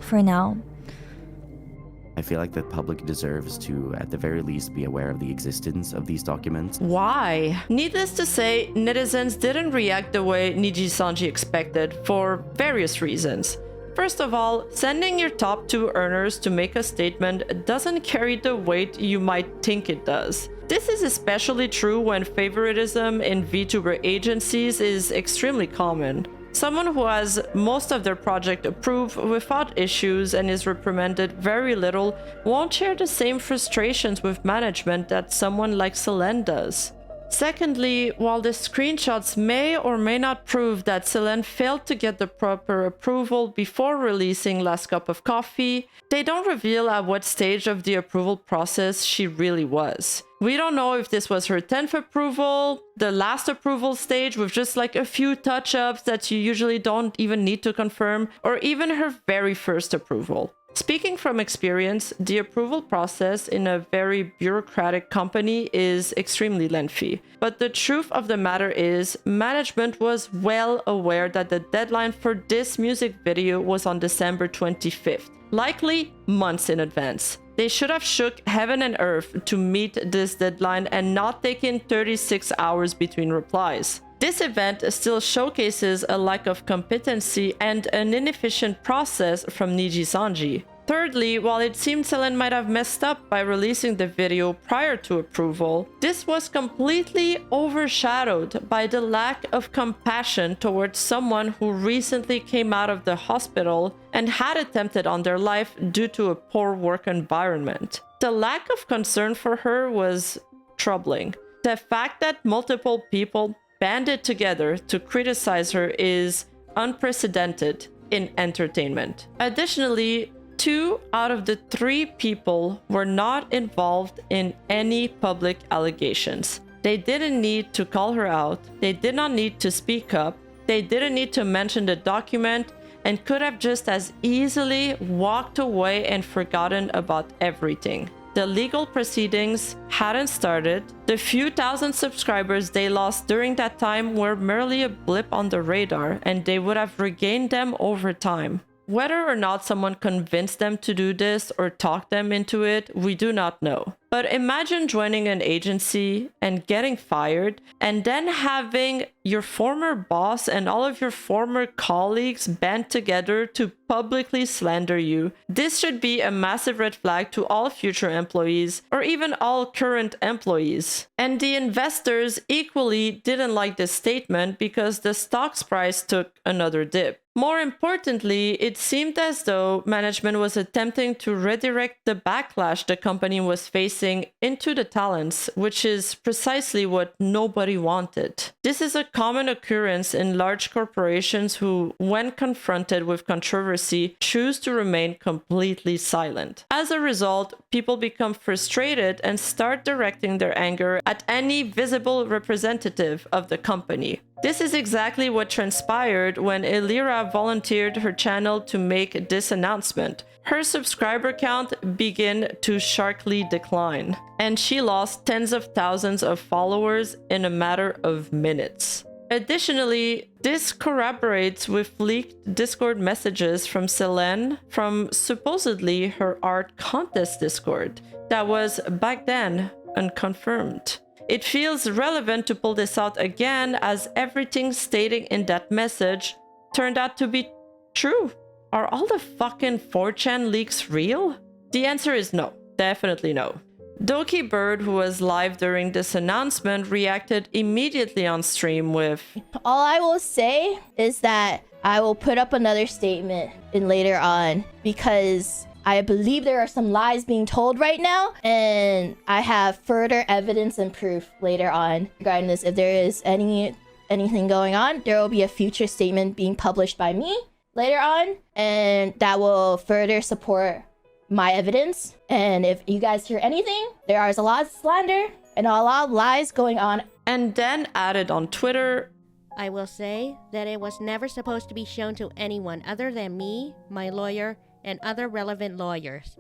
I feel like the public deserves to, at the very least, be aware of the existence of these documents. Why? Needless to say, netizens didn't react the way Nijisanji expected for various reasons. First of all, sending your top 2 earners to make a statement doesn't carry the weight you might think it does. This is especially true when favoritism in Vtuber agencies is extremely common. Someone who has most of their project approved without issues and is reprimanded very little won't share the same frustrations with management that someone like Selen does. Secondly, while the screenshots may or may not prove that Selen failed to get the proper approval before releasing Last Cup of Coffee, they don't reveal at what stage of the approval process she really was. We don't know if this was her 10th approval, the last approval stage with just like a few touch-ups that you usually don't even need to confirm, or even her very first approval. Speaking from experience, the approval process in a very bureaucratic company is extremely lengthy. But the truth of the matter is, management was well aware that the deadline for this music video was on December 25th, likely months in advance. They should have shook heaven and earth to meet this deadline and not taken 36 hours between replies. This event still showcases a lack of competency and an inefficient process from Nijisanji. Thirdly, while it seemed Selen might have messed up by releasing the video prior to approval, this was completely overshadowed by the lack of compassion towards someone who recently came out of the hospital and had attempted on their life due to a poor work environment. The lack of concern for her was troubling. The fact that multiple people banded together to criticize her is unprecedented in entertainment. Additionally, 2 out of the 3 people were not involved in any public allegations. They didn't need to call her out, they did not need to speak up, they didn't need to mention the document, and could have just as easily walked away and forgotten about everything. The legal proceedings hadn't started. The few thousand subscribers they lost during that time were merely a blip on the radar, and they would have regained them over time. Whether or not someone convinced them to do this or talked them into it, we do not know. But imagine joining an agency and getting fired, and then having your former boss and all of your former colleagues band together to publicly slander you. This should be a massive red flag to all future employees, or even all current employees. And the investors equally didn't like this statement because the stock's price took another dip. More importantly, it seemed as though management was attempting to redirect the backlash the company was facing into the talents, which is precisely what nobody wanted. This is a common occurrence in large corporations who, when confronted with controversy, choose to remain completely silent. As a result, people become frustrated and start directing their anger at any visible representative of the company. This is exactly what transpired when Elira volunteered her channel to make this announcement. Her subscriber count began to sharply decline, and she lost tens of thousands of followers in a matter of minutes. Additionally, this corroborates with leaked Discord messages from Selen from supposedly her art contest Discord that was back then unconfirmed. It feels relevant to pull this out again as everything stated in that message turned out to be true. Are all the fucking 4chan leaks real? The answer is no. Definitely no. DokiBird, who was live during this announcement, reacted immediately on stream with, All I will say is that I will put up another statement in later on because I believe there are some lies being told right now, and I have further evidence and proof later on regarding this. If there is anything going on, there will be a future statement being published by me later on, and that will further support my evidence. And if you guys hear anything, there is a lot of slander and a lot of lies going on. And then added on Twitter, I will say that it was never supposed to be shown to anyone other than me, my lawyer, and other relevant lawyers.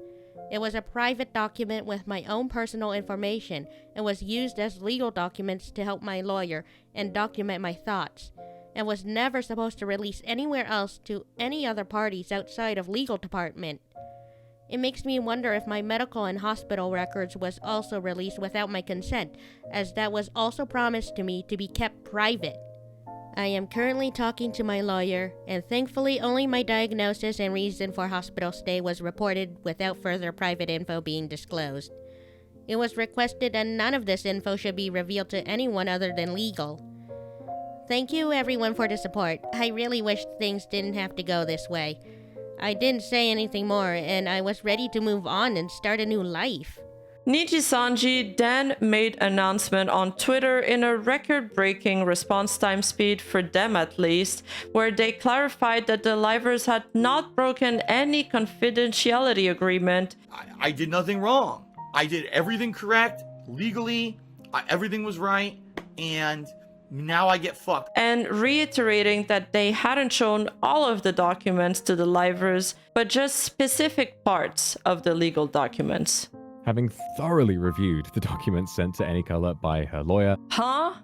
It was a private document with my own personal information and was used as legal documents to help my lawyer and document my thoughts, and was never supposed to release anywhere else to any other parties outside of legal department. It makes me wonder if my medical and hospital records was also released without my consent, as that was also promised to me to be kept private. I am currently talking to my lawyer, and thankfully only my diagnosis and reason for hospital stay was reported without further private info being disclosed. It was requested that none of this info should be revealed to anyone other than legal. Thank you everyone for the support. I really wish things didn't have to go this way. I didn't say anything more, and I was ready to move on and start a new life. Nijisanji then made an announcement on Twitter in a record-breaking response time speed for them at least, where they clarified that the livers had not broken any confidentiality agreement. I did nothing wrong. I did everything correct, legally, everything was right, and now I get fucked. And reiterating that they hadn't shown all of the documents to the livers, but just specific parts of the legal documents. Having thoroughly reviewed the documents sent to Anycolor by her lawyer. Huh?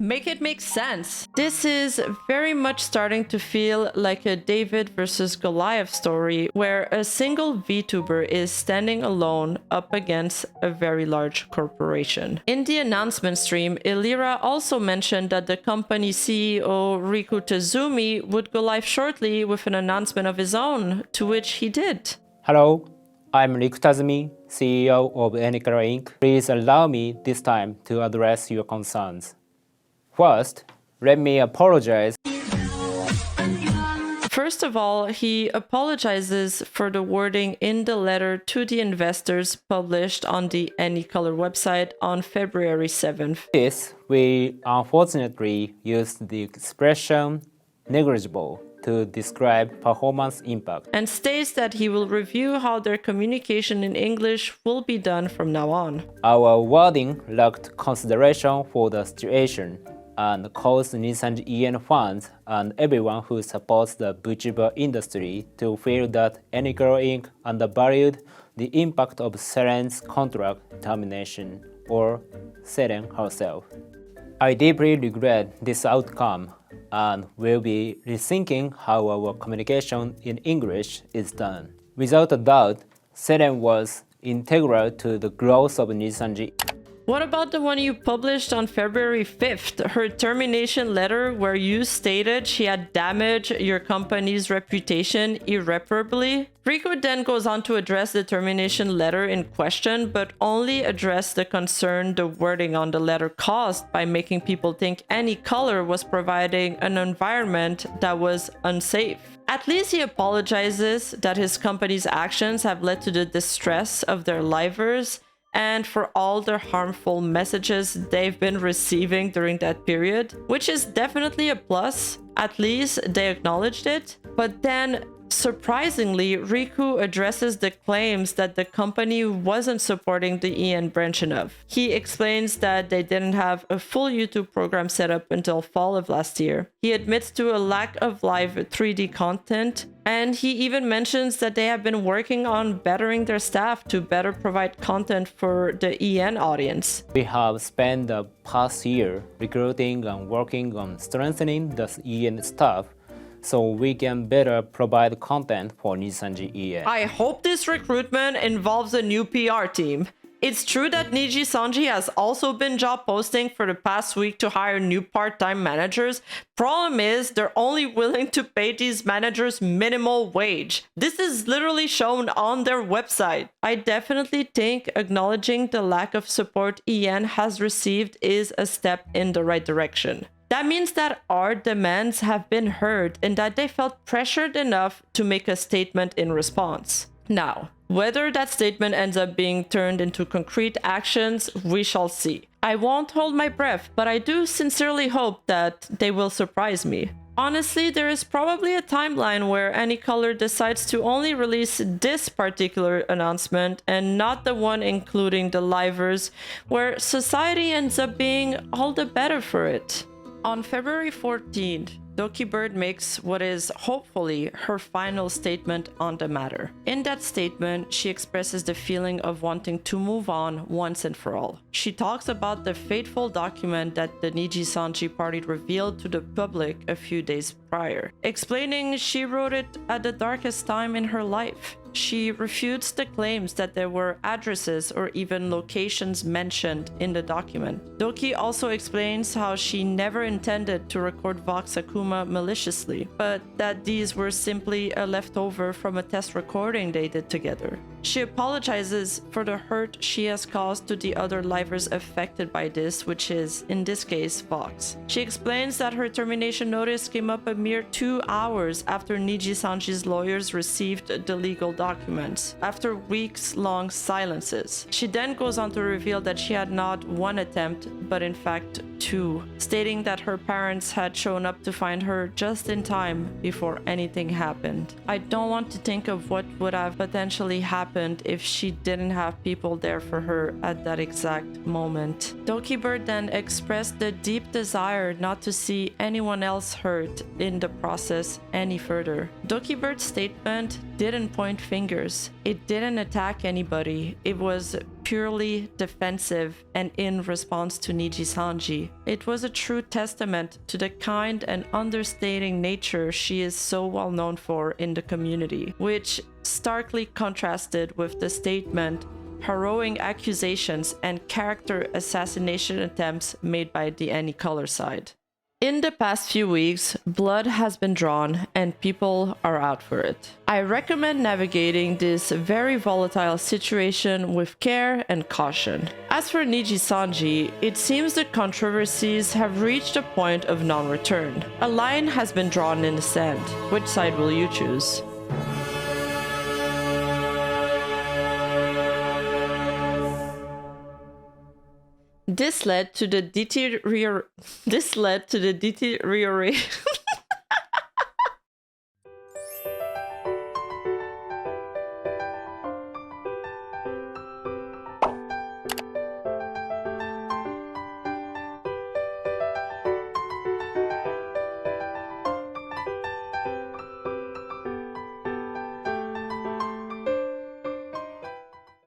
Make it make sense. This is very much starting to feel like a David versus Goliath story where a single VTuber is standing alone up against a very large corporation. In the announcement stream, Elira also mentioned that the company CEO Riku Tazumi would go live shortly with an announcement of his own, to which he did. Hello, I'm Riku Tazumi, CEO of Unironically Inc. Please allow me this time to address your concerns. First, let me apologize. First of all, he apologizes for the wording in the letter to the investors published on the Anycolor website on February 7th. This, we unfortunately used the expression negligible to describe performance impact, and states that he will review how their communication in English will be done from now on. Our wording lacked consideration for the situation and caused Nijisanji EN fans and everyone who supports the Vtuber industry to feel that Unironically Inc. undervalued the impact of Selen's contract termination, or Selen herself. I deeply regret this outcome and will be rethinking how our communication in English is done. Without a doubt, Selen was integral to the growth of Nijisanji. What about the one you published on February 5th? Her termination letter where you stated she had damaged your company's reputation irreparably? Riku then goes on to address the termination letter in question, but only address the concern the wording on the letter caused by making people think any color was providing an environment that was unsafe. At least he apologizes that his company's actions have led to the distress of their livers and for all the harmful messages they've been receiving during that period, which is definitely a plus. At least they acknowledged it. But then, surprisingly, Riku addresses the claims that the company wasn't supporting the EN branch enough. He explains that they didn't have a full YouTube program set up until fall of last year. He admits to a lack of live 3D content, and he even mentions that they have been working on bettering their staff to better provide content for the EN audience. We have spent the past year recruiting and working on strengthening the EN staff so we can better provide content for Nijisanji EN. I hope this recruitment involves a new PR team. It's true that Nijisanji has also been job posting for the past week to hire new part-time managers. Problem is, they're only willing to pay these managers minimal wage. This is literally shown on their website. I definitely think acknowledging the lack of support EN has received is a step in the right direction. That means that our demands have been heard and that they felt pressured enough to make a statement in response. Now, whether that statement ends up being turned into concrete actions, we shall see. I won't hold my breath, but I do sincerely hope that they will surprise me. Honestly, there is probably a timeline where AnyColor decides to only release this particular announcement and not the one including the livers, where society ends up being all the better for it. On February 14th, DokiBird makes what is hopefully her final statement on the matter. In that statement, she expresses the feeling of wanting to move on once and for all. She talks about the fateful document that the Nijisanji party revealed to the public a few days prior, explaining she wrote it at the darkest time in her life. She refutes the claims that there were addresses or even locations mentioned in the document. Doki also explains how she never intended to record Vox Akuma maliciously, but that these were simply a leftover from a test recording they did together. She apologizes for the hurt she has caused to the other livers affected by this, which is, in this case, Vox. She explains that her termination notice came up a mere 2 hours after Nijisanji's lawyers received the legal documents, after weeks-long silences. She then goes on to reveal that she had not one attempt, but in fact 2, stating that her parents had shown up to find her just in time before anything happened. I don't want to think of what would have potentially happened if she didn't have people there for her at that exact moment. DokiBird then expressed the deep desire not to see anyone else hurt in the process any further. DokiBird's statement didn't point fingers. It didn't attack anybody. It was purely defensive and in response to Nijisanji. It was a true testament to the kind and understating nature she is so well known for in the community, which starkly contrasted with the statement, harrowing accusations, and character assassination attempts made by the AnyColor side. In the past few weeks, blood has been drawn and people are out for it. I recommend navigating this very volatile situation with care and caution. As for Nijisanji, it seems the controversies have reached a point of non-return. A line has been drawn in the sand. Which side will you choose? This led to the deterioration